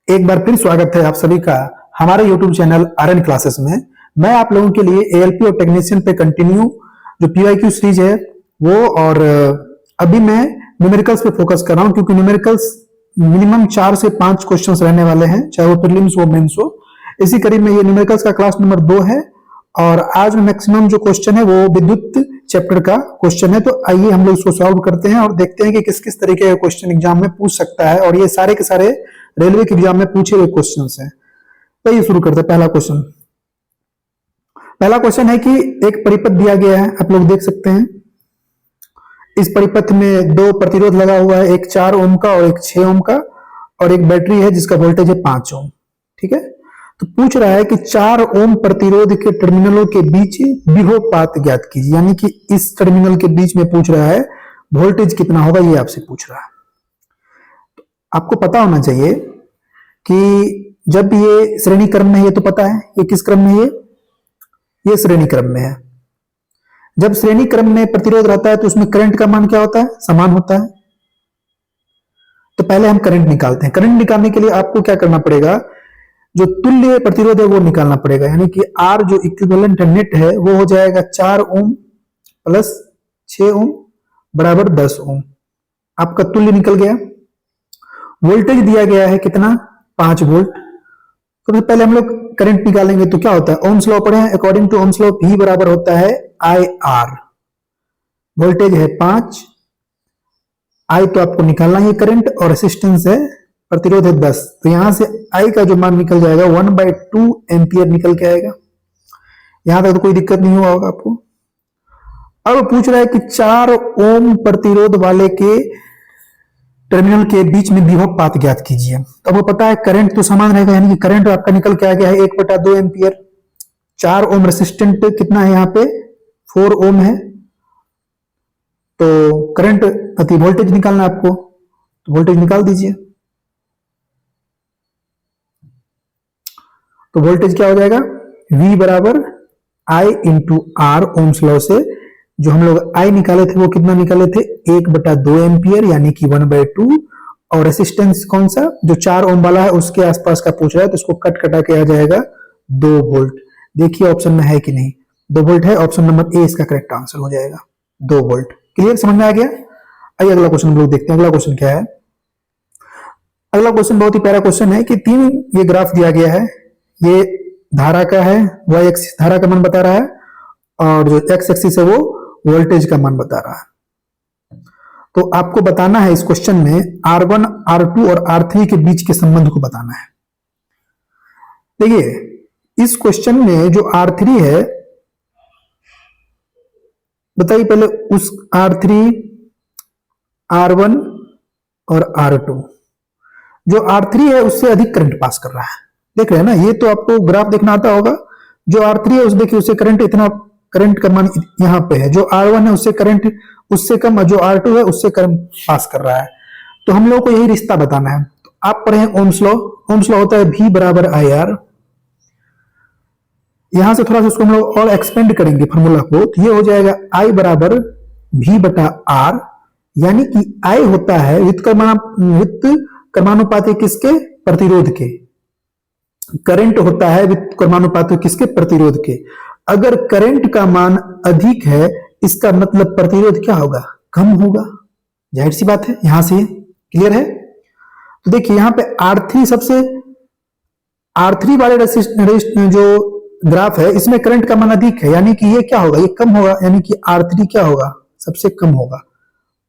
एक बार फिर स्वागत है आप सभी का हमारे YouTube चैनल आरएन क्लासेस में। मैं आप लोगों के लिए एएलपी और टेक्नीशियन पे कंटिन्यू जो पीवाईक्यू सीरीज है वो और अभी मैं न्यूमेरिकल्स पे फोकस कर रहा हूं, क्योंकि न्यूमेरिकल्स मिनिमम 4 से 5 क्वेश्चंस रहने वाले हैं, चाहे वो प्रीलिम्स हो मेंस हो। इसी करीब में ये न्यूमेरिकल्स का क्लास नंबर 2 है और आज में मैक्सिमम जो क्वेश्चन है वो विद्युत चैप्टर का क्वेश्चन है। तो आइए हम लोग इसको सॉल्व करते हैं और देखते हैं कि किस किस तरीके का क्वेश्चन एग्जाम में पूछ सकता है, और ये सारे के सारे रेलवे के एग्जाम में पूछे हुए क्वेश्चंस हैं। तो ये शुरू करते हैं। पहला क्वेश्चन है कि एक परिपथ दिया गया है, आप लोग देख सकते हैं। इस परिपथ में 2 प्रतिरोध लगा हुआ है, एक 4 ओम का और एक 6 ओम का, और एक बैटरी है जिसका वोल्टेज है 5 ओम। ठीक है, तो पूछ रहा है कि 4 ओम प्रतिरोध के टर्मिनलों के बीच विभवानुपात ज्ञात कीजिए, यानी कि इस टर्मिनल के बीच में पूछ रहा है वोल्टेज कितना होगा, ये आपसे पूछ रहा है। तो आपको पता होना चाहिए कि जब ये श्रेणी क्रम में है, ये तो पता है ये किस क्रम में है, ये श्रेणी क्रम में है। जब श्रेणी क्रम में प्रतिरोध रहता है तो उसमें करंट का मान क्या होता है, समान होता है। तो पहले हम करंट निकालते हैं। करंट निकालने के लिए आपको क्या करना पड़ेगा, जो तुल्य प्रतिरोध है वो निकालना पड़ेगा, यानी कि R जो इक्विवेलेंट नेट है वो हो जाएगा 4 ओम प्लस 6 ओम बराबर 10 ओम। आपका तुल्य निकल गया। वोल्टेज दिया गया है कितना, 5 वोल्ट। तो पहले हम लोग करंट निकालेंगे तो क्या होता है, ओम्स लॉ पढ़े हैं। According to Ohm's law V बराबर होता है IR। वोल्टेज है 5, I तो आपको निकालना है करंट, और रेसिस्टेंस है प्रतिरोध है 10। तो यहां से I का जो मान निकल जाएगा 1/2 एम्पियर निकल के आएगा। यहां तक तो कोई दिक्कत नहीं हुआ होगा आपको। अब पूछ रहा है कि 4 ओम प्रतिरोध वाले के टर्मिनल के बीच में विभवानुपात ज्ञात कीजिए। तो वो पता है करंट तो समान रहेगा, यानी कि करंट आपका निकल के आ गया है 1/2 एम्पियर। 4 ओम रेसिस्टेंट कितना है, यहाँ पे 4 ओम है। तो करंट अति वोल्टेज निकालना है आपको, तो वोल्टेज निकाल दीजिए। तो वोल्टेज क्या हो जाएगा, V बराबर I into R। Ohm's law से जो हम लोग I निकाले थे वो कितना निकाले थे, 1/2 एम्पियर, यानी कि 1/2। और रेसिस्टेंस कौन सा, जो 4 ओम वाला है उसके आसपास का पूछ रहा है, तो उसको कट कटा के आ जाएगा 2 वोल्ट। देखिए ऑप्शन में है कि नहीं, 2 वोल्ट है। ऑप्शन नंबर ए इसका करेक्ट आंसर हो जाएगा, 2 वोल्ट। क्लियर, समझ में आ गया। आइए अगला क्वेश्चन हम लोग देखते हैं। अगला क्वेश्चन क्या है, अगला क्वेश्चन बहुत ही प्यारा क्वेश्चन है कि 3 ये ग्राफ दिया गया है। ये धारा का है, y एक्सिस धारा का मान बता रहा है, और जो x एक्सिस है वो वोल्टेज का मान बता रहा है। तो आपको बताना है इस क्वेश्चन में R1, R2 और R3 के बीच के संबंध को बताना है। देखिए इस क्वेश्चन में जो R3 है, बताइए पहले उस R3, R1 और R2, जो R3 है उससे अधिक करंट पास कर रहा है। देख रहे हैं ना, ये तो आपको ग्राफ देखना आता होगा। जो R3 है उस देखिए उससे करंट इतना, करंट का मान यहां पे है। जो R1 है उससे करंट उससे कम, और जो R2 है उससे करंट पास कर रहा है। तो हम लोग को यही रिश्ता बताना है। तो आप पढ़े हैं ओम्स लॉ। ओम्स लॉ होता है V बराबर IR। यहां से थोड़ा सा उसको हम लोग और एक्सपेंड करेंगे फॉर्मूला को, तो ये हो जाएगा I बराबर V बटा R, यानी कि I होता है व्युत्क्रमानुपाती किसके, प्रतिरोध के। करंट होता है व्युत्क्रमानुपाती किसके, प्रतिरोध के। अगर करंट का मान अधिक है इसका मतलब प्रतिरोध क्या होगा, कम होगा। जाहिर सी बात है, यहां से क्लियर है। तो देखिए यहां पे R3 वाले जो ग्राफ है इसमें करंट का मान अधिक है, यानी कि ये क्या होगा, ये कम होगा, यानी कि R3 क्या होगा, सबसे कम होगा।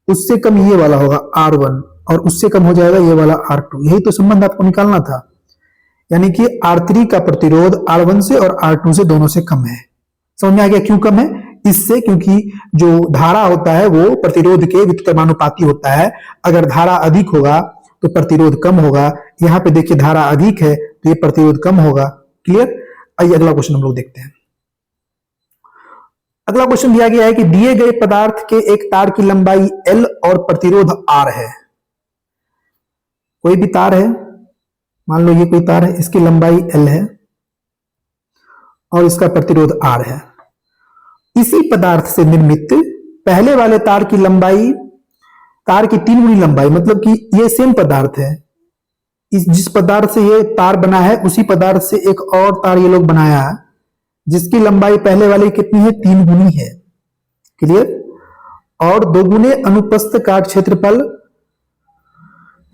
उससे कम ये वाला होगा R1, और उससे कम हो जाएगा ये वाला R2। यही तो संबंध आपको निकालना था, यानी कि R3 का प्रतिरोध R1 से और R2 से दोनों से कम है। समझ में आ गया क्यों कम है, इससे क्योंकि जो धारा होता है वो प्रतिरोध के व्युत्क्रमानुपाती होता है। अगर धारा अधिक होगा तो प्रतिरोध कम होगा। यहां पे देखिए धारा अधिक है तो ये प्रतिरोध कम होगा। क्लियर। आइए अगला क्वेश्चन हम लोग देखते हैं। अगला क्वेश्चन दिया गया है कि दिए गए पदार्थ के एक तार की लंबाई L और प्रतिरोध R है। कोई भी तार है, मान लो ये कोई तार है, इसकी लंबाई L है और इसका प्रतिरोध R है। इसी पदार्थ से निर्मित पहले वाले तार की लंबाई, तार की 3 गुनी लंबाई, मतलब कि ये सेम पदार्थ है, जिस पदार्थ से ये तार बना है उसी पदार्थ से एक और तार ये लोग बनाया है, जिसकी लंबाई पहले वाली कितनी है, 3 गुनी है। क्लियर। और 2 गुने अनुप्रस्थ काट क्षेत्रफल,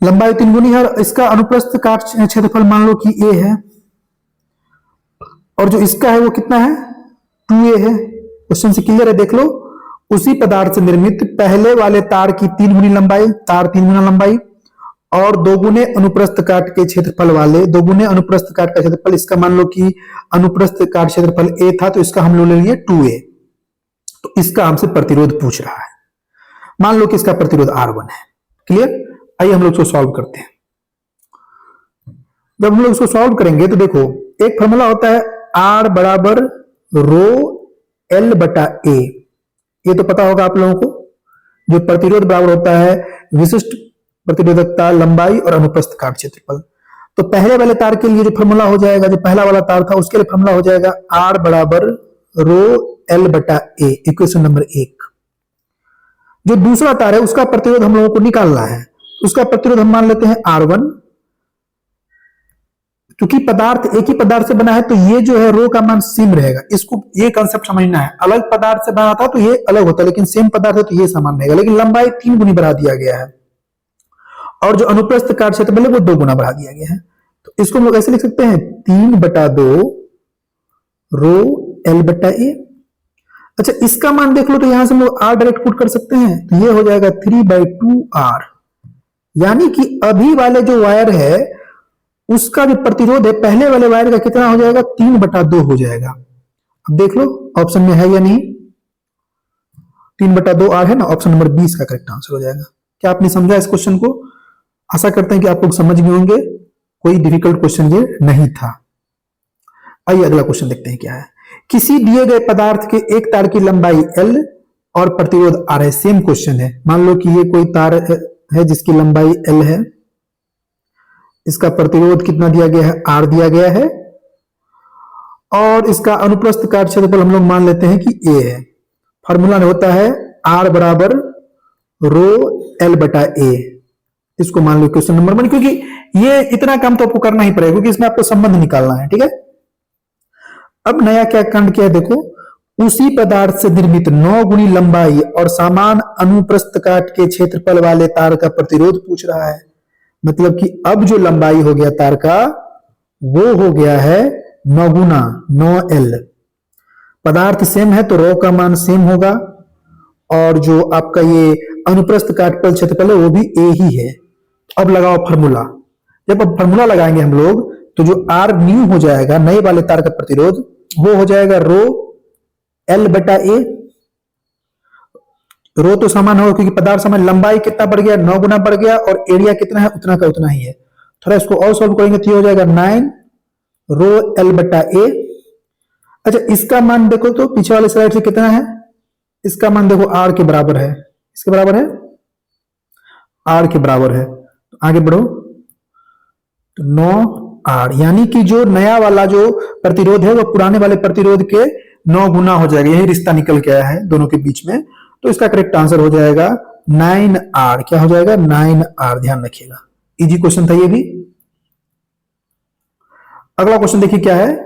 लंबाई 3 गुनी है और इसका अनुप्रस्थ काट क्षेत्रफल मान लो कि a है, और जो इसका है वो कितना है, 2a है। क्वेश्चन से क्लियर है, देख लो। उसी पदार्थ से निर्मित पहले वाले तार की 3 गुनी लंबाई, तार 3 गुना लंबाई, और 2 गुने अनुप्रस्थ काट के क्षेत्रफल वाले, 2 गुने अनुप्रस्थ काट का क्षेत्रफल, इसका मान लो कि अनुप्रस्थ काट क्षेत्रफल a था तो इसका हम लोग ले लिए 2a। तो इसका हमसे प्रतिरोध पूछ रहा है। मान लो कि इसका प्रतिरोध R1 है। क्लियर। आइए हम लोग इसको सॉल्व करते हैं। जब हम लोग इसको सॉल्व करेंगे तो देखो, एक फॉर्मूला होता है R बराबर रो L बटा A। ये तो पता होगा आप लोगों को, जो प्रतिरोध बराबर होता है विशिष्ट प्रतिरोधकता, लंबाई और अनुप्रस्थ काट क्षेत्रफल। तो पहले वाले तार के लिए जो फॉर्मूला हो जाएगा, जो पहला वाला तार था उसके लिए फॉर्मूला हो जाएगा R बराबर रो L बटा A, इक्वेशन नंबर 1। जो दूसरा तार है उसका प्रतिरोध हम लोगों को निकालना है, उसका प्रतिरोध हम मान लेते हैं R1। क्योंकि पदार्थ एक ही पदार्थ से बना है तो ये जो है रो का मान सेम रहेगा। इसको ये कंसेप्ट समझना है, अलग पदार्थ से बना था तो ये अलग होता है, लेकिन सेम पदार्थ है तो ये समान रहेगा, लेकिन लंबाई 3 गुनी बढ़ा दिया गया है और जो अनुप्रस्थ काट क्षेत्रफल है वो 2 गुना बढ़ा दिया गया है। तो इसको हम लोग ऐसे लिख सकते हैं 3/2 रो L बटा A। अच्छा, इसका मान देख लो तो यहां से हम लोग R डायरेक्ट पुट कर सकते हैं, तो ये हो जाएगा 3/2R। यानी कि अभी वाले जो वायर है उसका जो प्रतिरोध है पहले वाले वायर का कितना हो जाएगा, 3/2 हो जाएगा। अब देख लो ऑप्शन में है या नहीं, 3/2 R है ना, ऑप्शन नंबर 20 का करेक्ट आंसर हो जाएगा। क्या आपने समझा इस क्वेश्चन को? आशा करते हैं कि आप लोग समझ गए होंगे, कोई डिफिकल्ट क्वेश्चन ये नहीं था। आइए अगला क्वेश्चन देखते हैं क्या है। किसी दिए गए पदार्थ के एक तार की लंबाई L और प्रतिरोध R है। सेम क्वेश्चन है। मान लो कि ये कोई तार है जिसकी लंबाई L है, इसका प्रतिरोध कितना दिया गया है, R दिया गया है, और इसका अनुप्रस्थ काट क्षेत्रफल हम लोग मान लेते हैं कि A है। फॉर्मूला होता है R बराबर रो L बटा A। इसको मान लो क्वेश्चन नंबर 1, क्योंकि ये इतना काम तो आपको करना ही पड़ेगा क्योंकि इसमें आपको संबंध निकालना है। ठीक है। अब नया क्या कांड किया है, देखो, उसी पदार्थ से निर्मित 9 गुनी लंबाई और समान अनुप्रस्थ काट के क्षेत्रफल वाले तार का प्रतिरोध पूछ रहा है। मतलब कि अब जो लंबाई हो गया तार का वो हो गया है 9 गुना 9L। पदार्थ सेम है तो रो का मान सेम होगा, और जो आपका ये अनुप्रस्थ काट क्षेत्रफल है वो भी A ही है। अब लगाओ फॉर्मूला। जब अब फॉर्मूला लगाएंगे हम लोग तो जो R न्यू हो जाएगा नए वाले तार का प्रतिरोध वो हो जाएगा रो L बटा A। रो तो समान होगा क्योंकि पदार्थ समान, लंबाई कितना बढ़ गया, 9 गुना बढ़ गया, और एरिया कितना है उतना का उतना ही है। थोड़ा इसको और सॉल्व करेंगे तो ये हो जाएगा 9 रो L बटा A। अच्छा, इसका मान देखो तो पीछे वाले साइड से कितना है, इसका मान देखो R के बराबर है, इसके बराबर है, R के बराबर है। तो आगे बढ़ो तो 9R, यानी कि जो नया वाला जो प्रतिरोध है वो पुराने वाले प्रतिरोध के 9 गुना हो जाएगा। यही रिश्ता निकल के आया है दोनों के बीच में। तो इसका करेक्ट आंसर हो जाएगा 9R। क्या हो जाएगा, 9R। ध्यान रखिएगा, इजी क्वेश्चन था ये भी। अगला क्वेश्चन देखिए क्या है।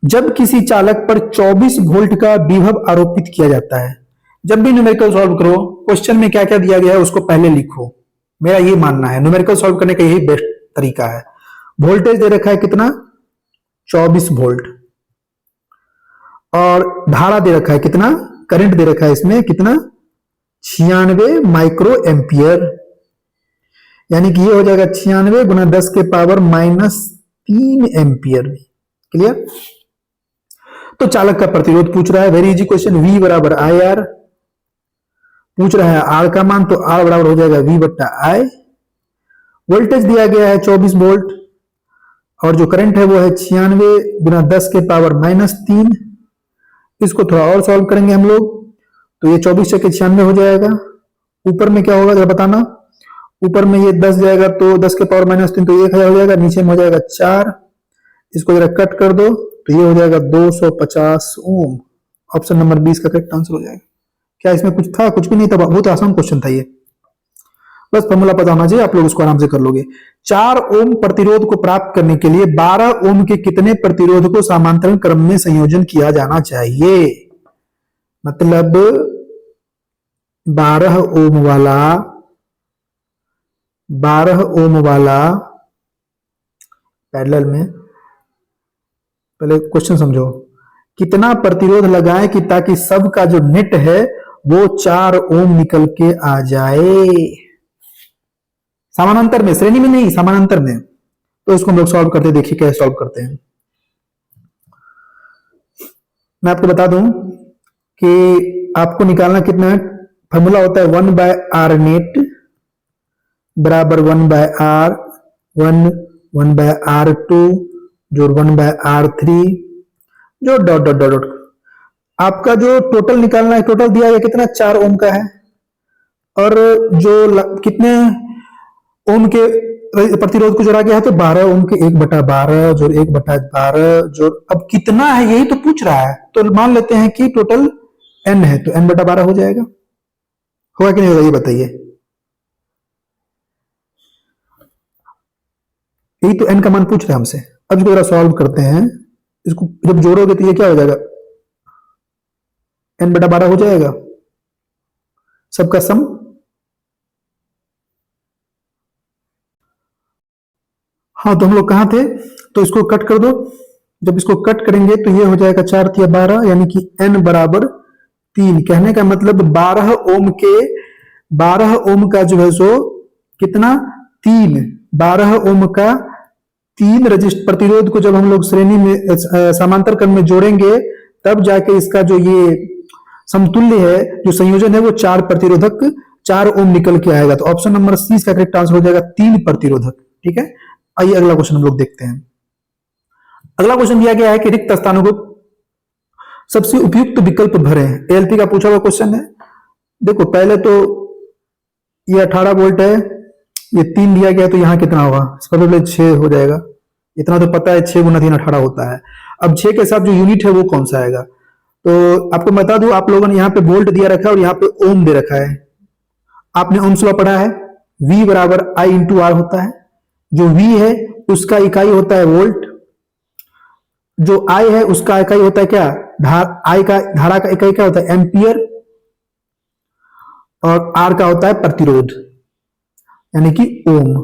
जब किसी चालक पर 24 वोल्ट का विभव आरोपित किया जाता है। जब भी न्यूमेरिकल सॉल्व करो, क्वेश्चन में क्या क्या दिया गया है उसको पहले लिखो। मेरा ये मानना है न्यूमेरिकल सॉल्व करने का यही बेस्ट तरीका है। वोल्टेज दे रखा है कितना, 24 वोल्ट, और धारा दे रखा है कितना, करंट दे रखा है इसमें कितना, 96 माइक्रो एम्पियर। यानी कि ये हो जाएगा 96 गुना 10 के पावर -3 एम्पियर। क्लियर। तो चालक का प्रतिरोध पूछ रहा है, वेरी इजी क्वेश्चन। V बराबर IR पूछ रहा है, R का मान, तो R बराबर हो जाएगा V बट्टा I। वोल्टेज दिया गया है 24 वोल्ट, और जो करंट है वो है 96 गुना 10 के पावर -3। इसको थोड़ा और सॉल्व करेंगे हम लोग तो ये 24 से 96 हो जाएगा। ऊपर में क्या होगा जरा बताना, ऊपर में ये 10 जाएगा तो 10 के पावर -3 तो 1000 हो जाएगा, नीचे में हो जाएगा 4। इसको जरा कट कर दो तो ये हो जाएगा 250 ओम। ऑप्शन नंबर 20 का करेक्ट आंसर हो जाएगा। क्या इसमें कुछ था, कुछ भी नहीं था, बहुत आसान क्वेश्चन था ये। बस फॉर्मूला पता होना चाहिए, आप लोग उसको आराम से कर लोगे। 4 ओम प्रतिरोध को प्राप्त करने के लिए 12 ओम के कितने प्रतिरोध को समांतर क्रम में संयोजन किया जाना चाहिए? मतलब 12 ओम वाला 12 ओम वाला पैरेलल में, पहले क्वेश्चन समझो, कितना प्रतिरोध लगाएं कि ताकि सबका जो नेट है वो 4 ओम निकल के आ जाए, समानांतर में, श्रेणी में नहीं, समानांतर में। तो इसको हम लोग सॉल्व करते, देखिए कैसे सॉल्व करते हैं। मैं आपको बता दूं कि आपको निकालना कितना है, फॉर्मूला होता है 1/r नेट बराबर 1/r 1 1/r2 जोड़ 1/r3 जो डॉट डॉट डॉट डॉट। आपका जो टोटल निकालना है, टोटल दिया गया कितना 4 ओम का है, और जो कितने ओम के प्रतिरोध को जोड़ा गया है तो 12 ओम के 1/12 जोड़ 1/12 जोड़, अब कितना है यही तो पूछ रहा है, तो मान लेते हैं कि टोटल n है तो n/12 हो जाएगा। होगा कि नहीं होगा ये बताइए? यही तो n का मान पूछ रहा है हमसे। अब इसको जरा सॉल्व करते हैं, इसको जब जोड़ोगे तो ये क्या हो जाएगा, n/12 हो जाएगा सबका सम। हाँ तो हम लोग कहां थे, तो इसको कट कर दो, जब इसको कट करेंगे तो ये हो जाएगा 4 × 12 यानी कि n बराबर 3। कहने का मतलब 12 ओम का जो है सो कितना 3, 12 ओम का 3 रजिस्टर प्रतिरोध को जब हम लोग श्रेणी में समांतर क्रम में जोड़ेंगे तब जाके इसका जो ये समतुल्य है, जो संयोजन है वो 4 प्रतिरोधक 4 ओम निकल के आएगा। तो ऑप्शन नंबर सी इसका करेक्ट आंसर हो जाएगा 3 प्रतिरोधक। ठीक है, आइए अगला क्वेश्चन हम लोग देखते हैं। अगला क्वेश्चन दिया गया है कि रिक्त स्थानों को सबसे उपयुक्त विकल्प भरें। एएलपी का पूछा हुआ क्वेश्चन है। देखो पहले तो ये 18 वोल्ट है, ये 3 दिया गया तो यहाँ कितना होगा, प्रोबेबली 6 हो जाएगा, इतना तो पता है 6 × 3 18 होता है। अब 6 के साथ जो यूनिट है वो कौन सा आएगा, तो आपको बता दूं, आप लोगों ने यहाँ पे वोल्ट दिया रखा है और यहाँ पे ओम दे रखा है। आपने ओम लॉ पढ़ा है, V बराबर I × R होता है। जो V है उसका इकाई होता है वोल्ट, जो I है उसका इकाई होता है क्या, I का धारा का इकाई क्या होता है एम्पियर, और R का होता है प्रतिरोध यानी कि ओम,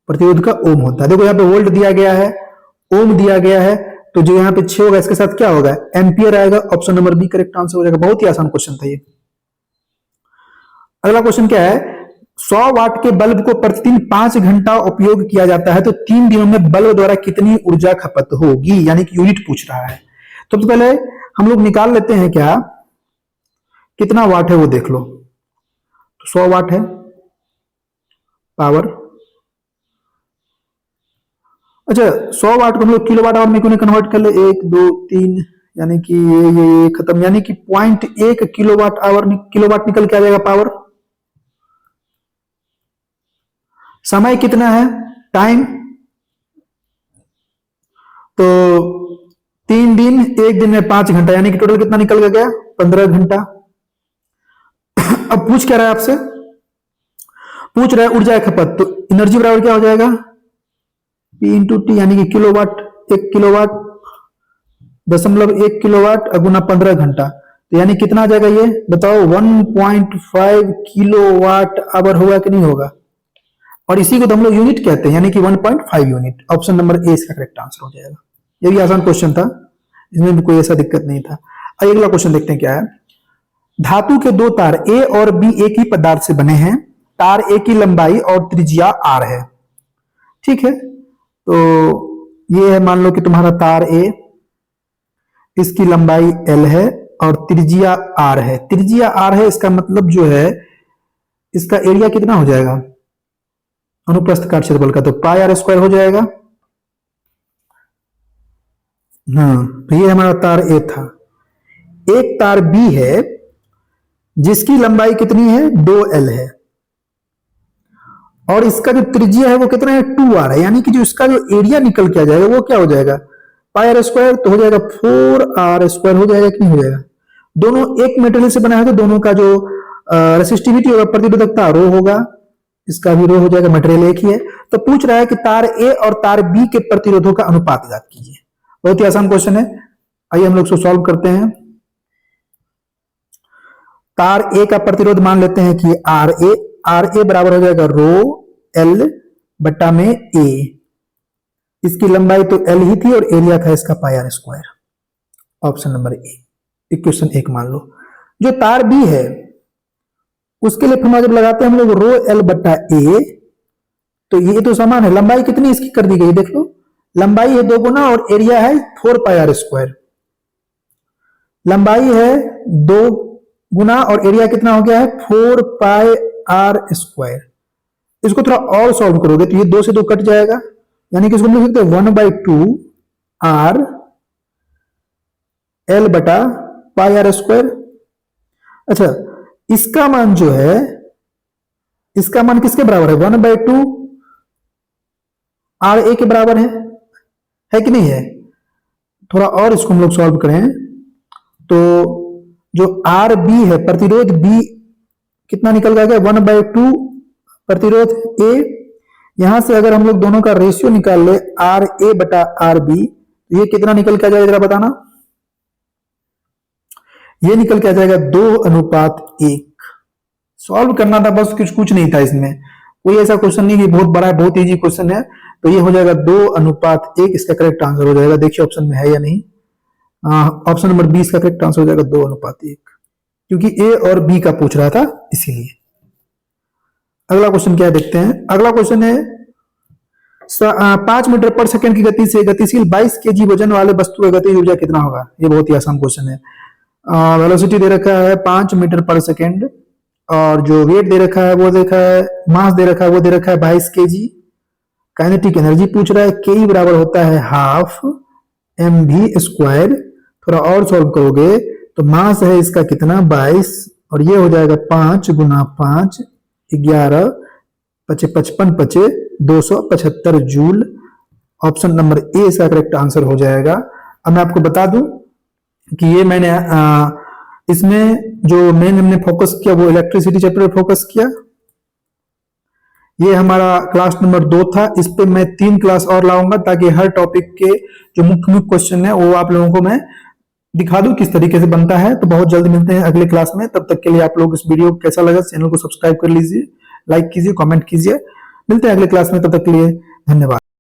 प्रतिरोध का ओम होता है। देखो यहाँ पे वोल्ट दिया गया है, ओम दिया गया है, तो जो यहाँ पे 6 होगा इसके साथ क्या होगा एम्पियर आएगा। Option number B correct answer हो जाएगा। बहुत ही आसान क्वेश्चन था ये। अगला क्वेश्चन क्या है, 100 वाट के बल्ब को प्रतिदिन 5 घंटा उपयोग किया जाता है तो 3 दिनों में बल्ब द्वारा कितनी ऊर्जा खपत होगी, यानी कि यूनिट पूछ रहा है। तो पहले हम लोग निकाल लेते हैं क्या, कितना वाट है वो देख लो। तो 100 वाट है पावर, अच्छा 100 वाट को हम लोग किलो वाट आवर में क्यों नहीं कन्वर्ट कर ले, 1 2 3 यानी कि ये खत्म, यानी कि 0.1 किलोवाट निकल के आ जाएगा पावर। समय कितना है टाइम, तो 3 दिन 1 दिन में 5 घंटा यानी कि टोटल कितना निकल गया 15 घंटा। अब पूछ क्या रहा है आपसे, पूछ रहा है ऊर्जा खपत, तो एनर्जी बराबर क्या हो जाएगा P × T यानी कि किलोवाट, 1 किलोवाट 0.1 किलोवाट गुना 15 घंटा, तो यानी कितना आ जाएगा ये बताओ 1.5 किलोवाट आवर होगा कि नहीं होगा, और इसी को तो हम लोग यूनिट कहते हैं यानी कि 1.5 यूनिट। ऑप्शन नंबर ए इसका करेक्ट आंसर हो जाएगा। ये भी आसान क्वेश्चन था, इसमें भी कोई ऐसा दिक्कत नहीं था। आइए अगला क्वेश्चन देखते हैं क्या है। धातु के 2 तार ए और बी एक ही पदार्थ से बने हैं, तार ए की लंबाई और त्रिज्या r है। ठीक है, तो ये है, मान लो कि तुम्हारा तार ए, इसकी लंबाई l है और त्रिज्या r है। त्रिज्या r है, इसका मतलब जो है इसका एरिया कितना हो जाएगा अनुप्रस्थ काट क्षेत्रफल का, तो πr² हो जाएगा। हाँ, तो ये हमारा तार ए था। एक तार बी है जिसकी लंबाई कितनी है 2l है, और इसका जो त्रिज्या है वो कितना है 2r है, यानी कि जो इसका जो एरिया निकल के आ जाएगा वो क्या हो जाएगा πr², तो हो जाएगा 4r² हो जाएगा कि नहीं हो जाएगा। दोनों एक मेटेरियल से बना है तो दोनों का जो रेसिस्टिविटी होगा, प्रतिरोधकता रो होगा, इसका भी रो हो जाएगा, मटेरियल एक ही है। तो पूछ रहा है कि तार ए और तार बी के प्रतिरोधों का अनुपात ज्ञात कीजिए। बहुत ही आसान क्वेश्चन है, आइए हम लोग इसको सॉल्व करते हैं। तार ए का प्रतिरोध मान लेते हैं कि आर ए बराबर हो जाएगा रो एल बट्टा में ए। इसकी लंबाई तो एल ही थी और एरिया था इसका pi r square. Option number A, equation 1 मान लो। जो तार बी है उसके लिए फॉर्मूला जब लगाते हैं हम लोग रो एल बट्टा ए, तो ये तो समान है। लंबाई कितनी इसकी कर दी गई देख लो, लंबाई है 2 गुना और एरिया है 4 पाई आर स्क्वायर। लंबाई है 2 गुना और एरिया कितना हो गया है 4 पाई आर स्क्वायर। इसको थोड़ा और सॉल्व करोगे तो ये 2 से 2 कट जाएगा, यानी कि इसको लिख सकते हैं 1/2 आर एल बटा पाई आर स्क्वायर। अच्छा, इसका मान जो है, इसका मान किसके बराबर है 1/2 आर ए के बराबर है कि नहीं है। थोड़ा और इसको हम लोग सॉल्व करें तो जो आर बी है, प्रतिरोध बी कितना निकल जाएगा 1/2 प्रतिरोध ए। यहां से अगर हम लोग दोनों का रेशियो निकाल ले आर ए बटा आर बी, तो ये कितना निकल के आ जाएगा जरा बताना। ये निकल के आ जाएगा 2:1। सॉल्व करना था बस, कुछ नहीं था इसमें, कोई ऐसा क्वेश्चन नहीं कि बहुत बड़ा है, बहुत इजी क्वेश्चन है। तो ये हो जाएगा 2:1, इसका करेक्ट आंसर हो जाएगा। देखिए ऑप्शन में है या नहीं। ऑप्शन नंबर 20 का करेक्ट आंसर हो जाएगा 2:1, क्योंकि ए और बी का पूछ रहा था इसीलिए। अगला क्वेश्चन क्या है देखते हैं। अगला क्वेश्चन है 5 मीटर पर सेकंड की गति से गतिशील 22 केजी वजन वाले वस्तु का गतिज ऊर्जा कितना होगा। ये बहुत ही आसान क्वेश्चन है। वेलोसिटी दे रखा है 5 मीटर पर सेकंड और जो वेट दे रखा है वो देखा है, मास दे रखा है वो दे रखा है 22 केजी। काइनेटिक एनर्जी पूछ रहा है, के बराबर होता है ½ mv²। थोड़ा और सॉल्व करोगे तो मास है इसका कितना 22 और ये हो जाएगा 5 गुना 5 11 55 55 275 जूल। ऑप्शन नंबर ए इसका करेक्ट आंसर हो जाएगा। अब मैं आपको बता दूं कि ये मैंने इसमें जो मेन हमने फोकस किया वो इलेक्ट्रिसिटी चैप्टर पर फोकस किया। ये हमारा क्लास नंबर 2 था। इस पे मैं 3 क्लास और लाऊंगा ताकि हर टॉपिक के जो मुख्य मुख्य क्वेश्चन है वो आप लोगों को मैं दिखा दूं किस तरीके से बनता है। तो बहुत जल्द मिलते हैं अगले क्लास में। तब तक के लिए आप लोग इस वीडियो को कैसा लगा चैनल को सब्सक्राइब कर लीजिए, लाइक कीजिए, कमेंट कीजिए। मिलते हैं अगले क्लास में, तब तक के लिए धन्यवाद।